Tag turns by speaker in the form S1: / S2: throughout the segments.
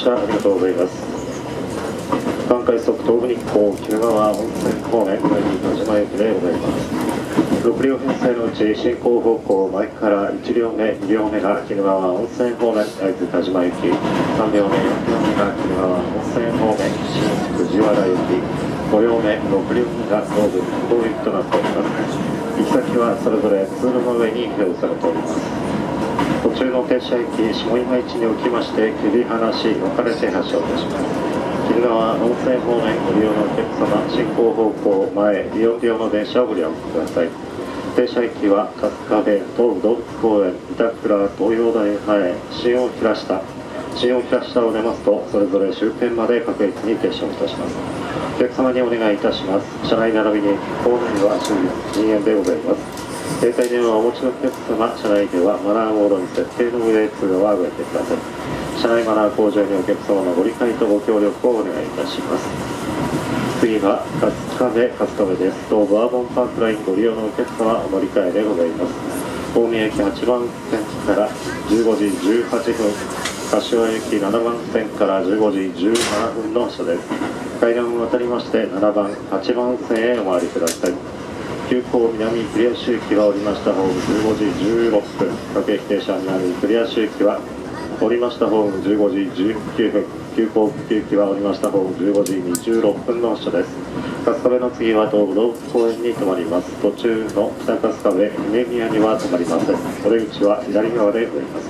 S1: 車ありがとうございます。関海速東武日光鬼怒川温泉方面及び田島駅でございます。6両編成のうち進行方向前から1両目、2両目が鬼怒川温泉方面会津田島行き、3両目、4両目が鬼怒川温泉方面新藤原行き、5両目、6両目が東武日光行きとなっております。行き先はそれぞれ通路の上に表示されております。途中の停車駅下今市におきまして切り離し分かれて発車をいたします。鬼怒川温泉方面ご利用のお客様、進行方向前4両の電車をご利用ください。停車駅は春日部東武動物公園板倉東洋大前新大平下を出ますとそれぞれ終点まで各駅に停車をいたします。お客様にお願いいたします。車内並びにホームには終日禁煙でございます。携帯電話をお持ちのお客様、車内ではマナーモードに設定の上通話を上げてください。車内マナー向上にお客様のご理解とご協力をお願いいたします。次は春日部です。東武アーボンパークラインご利用のお客様、お乗り換えでございます。大宮駅8番線から15時18分、柏駅7番線から15時17分の発車です。階段を渡りまして7番、8番線へお回りください。急行南栗足行きは降りましたホーム15時16分、各駅停車南栗足行きは降りましたホーム15時19分、急行久喜行きは降りましたホーム15時26分の発車です。春日部の次は東武動物公園に停まります。途中の北春日部姫宮には停まりません。お出口は左側でございます。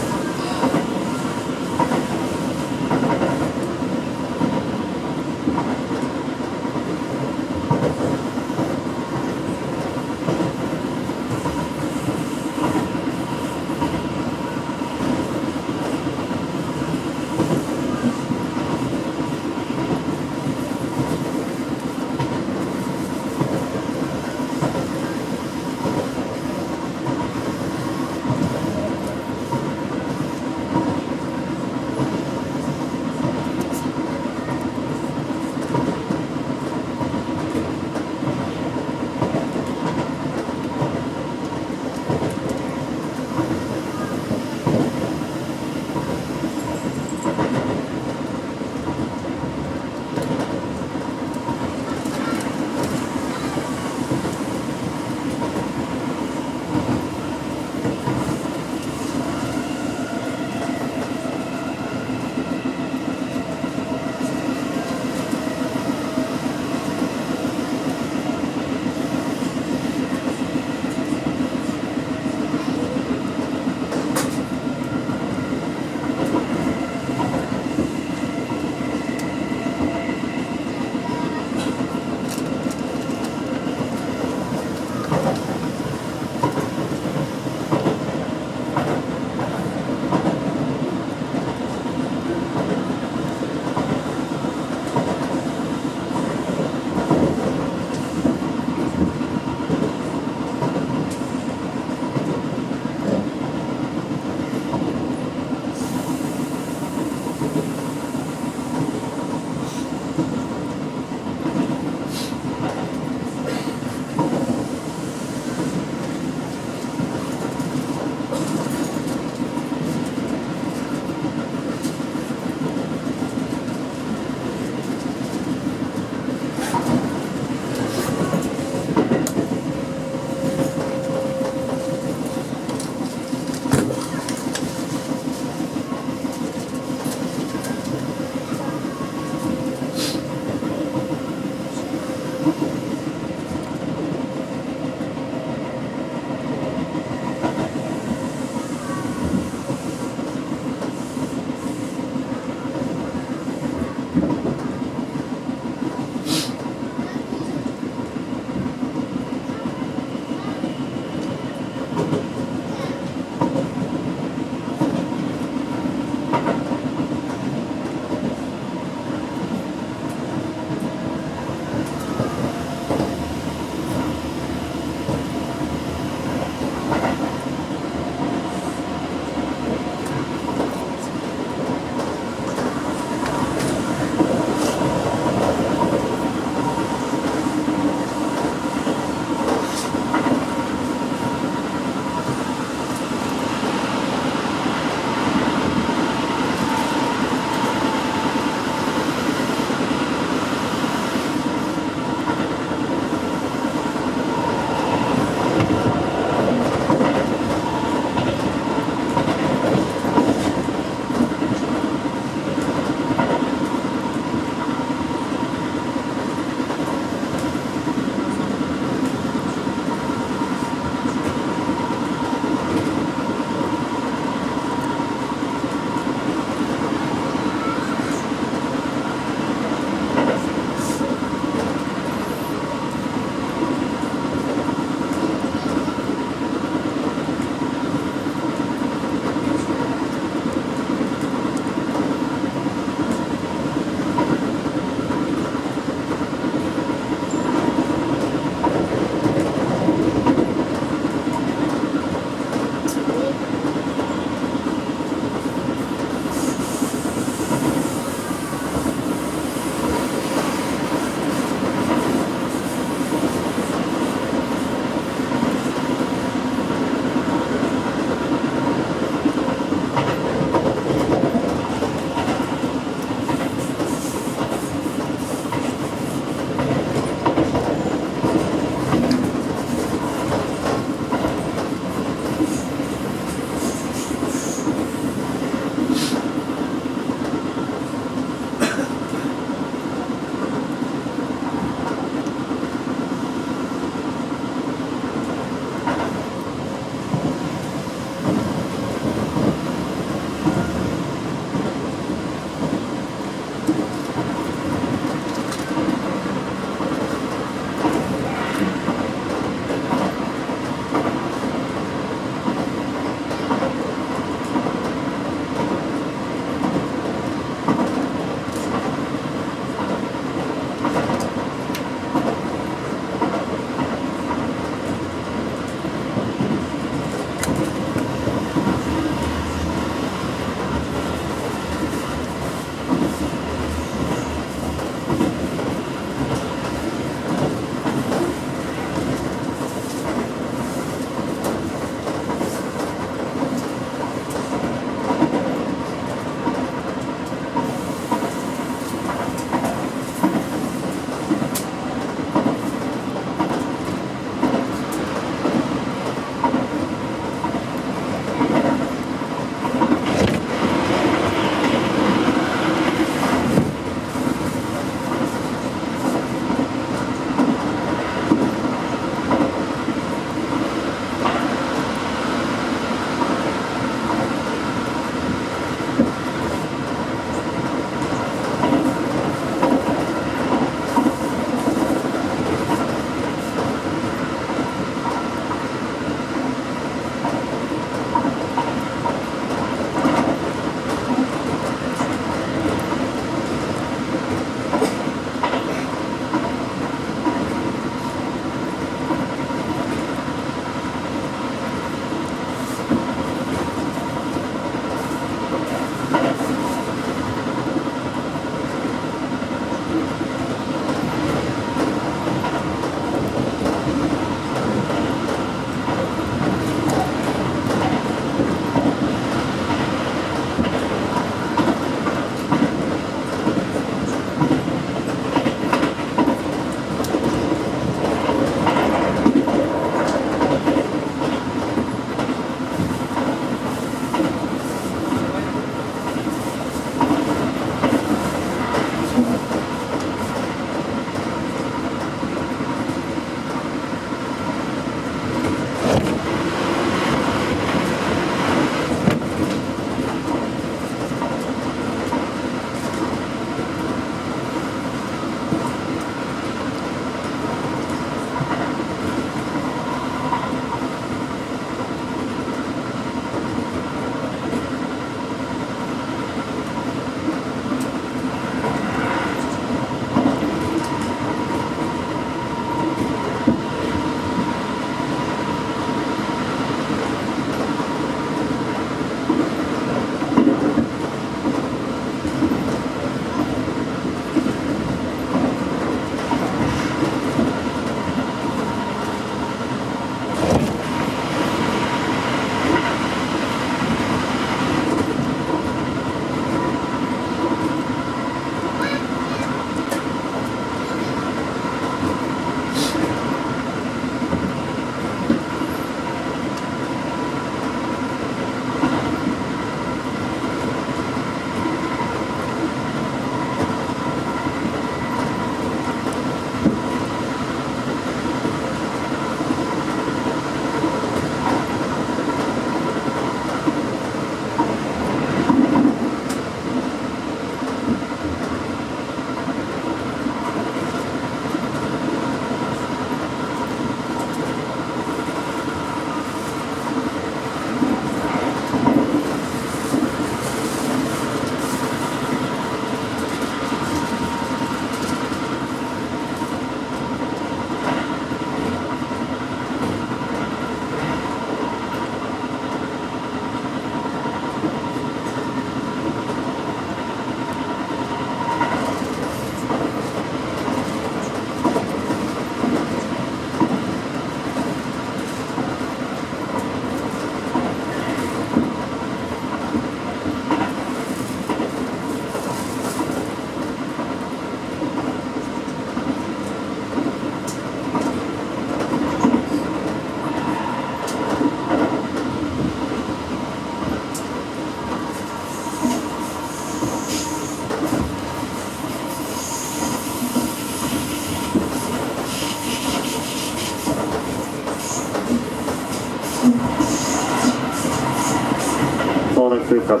S1: もなく春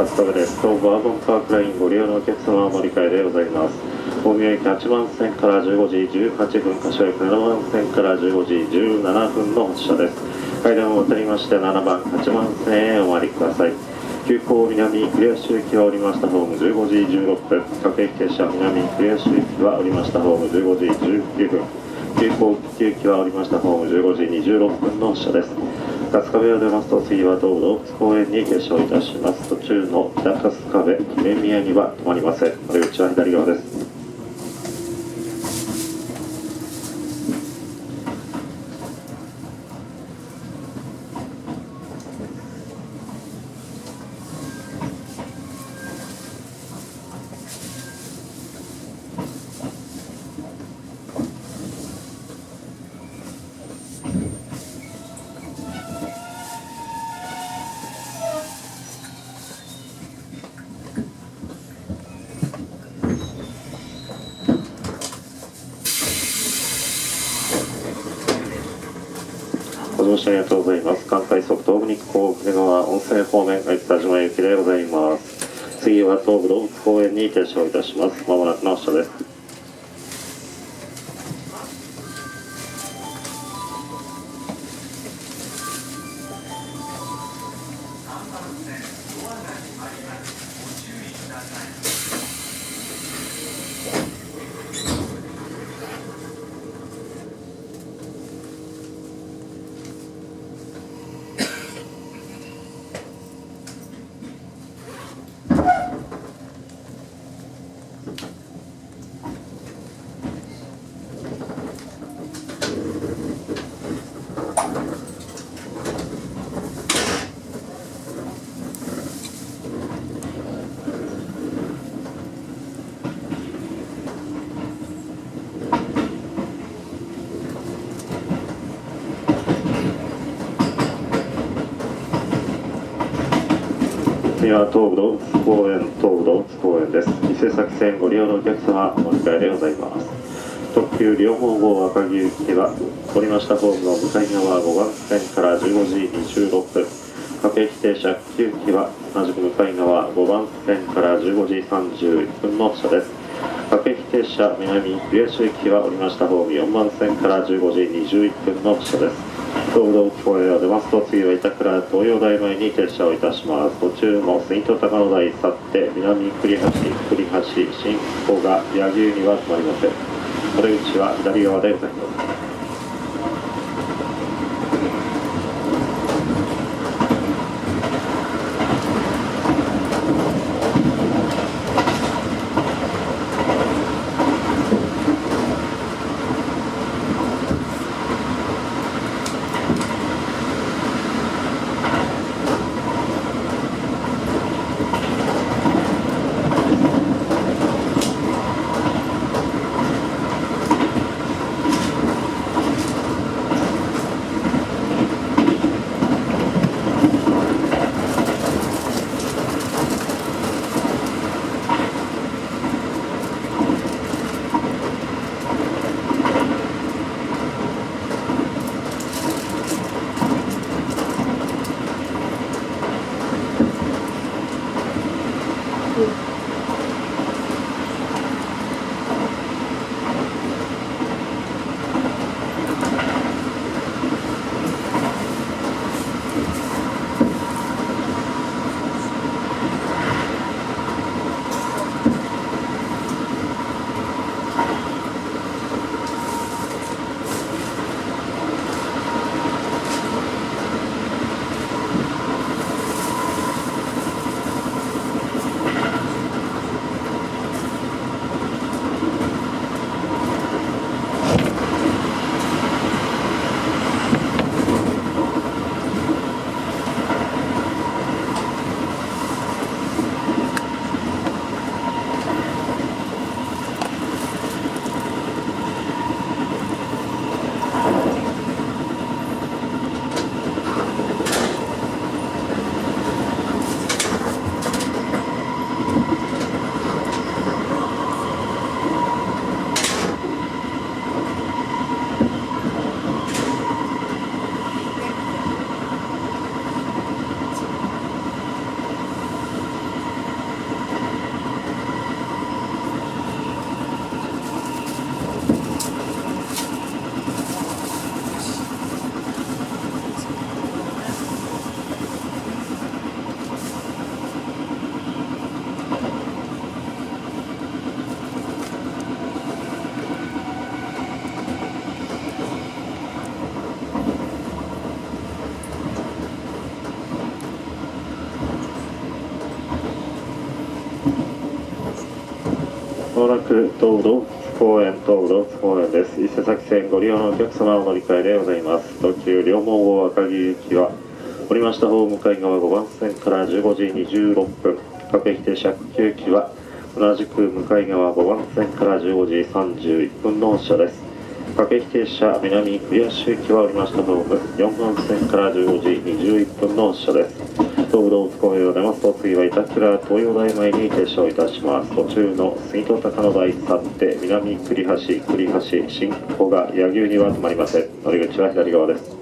S1: 日部ですとバーボンパークラインご利用のお客様は乗り換えでございます。大宮駅8番線から15時18分、柏駅7番線から15時17分の発車です。階段を渡りまして7番8番線へお参りください。急行南クリア周駅は降りましたホーム15時16分、各駅停車南クリア周駅は降りましたホーム15時19分、急行久喜駅は降りましたホーム15時26分の発車です。春日部を出ますと次は東武動物公園に停車をいたします。途中の北春日部記念宮には止まりません。お出口は左側です。ご乗車ありがとうございます。関西速東武日光船川温泉方面田島行きでございます。次は東武動物公園に停車をいたします。まもなくの発車です。次は東武動物公園です。伊勢崎線ご利用のお客様、お乗り換えでございます。特急両方号赤城行きは降りましたホームの向かい側5番線から15時26分、各駅停車9機は同じく向かい側5番線から15時31分の車です。各駅停車南クリア周駅は降りましたホーム4番線から15時21分の車です。東武動物公園を出ますと次は板倉東洋台前に停車をいたします。途中の水戸高野台去って南栗橋新古賀柳生には止まりません。お出口は左側でございます。まもなく東武動物公園です。伊勢崎線ご利用のお客様お乗り換えでございます。特急両毛号赤城行きは降りました方向かい側5番線から15時26分、各駅停車9機は同じく向かい側5番線から15時31分の車です。各駅停車南栗橋行きは降りましたホーム4番線から15時21分の車です。東武動物公園を出ますと次は板倉東洋大前に停車をいたします。途中の杉戸高野台去って南栗橋新古賀柳生には止まりません。乗り口は左側です。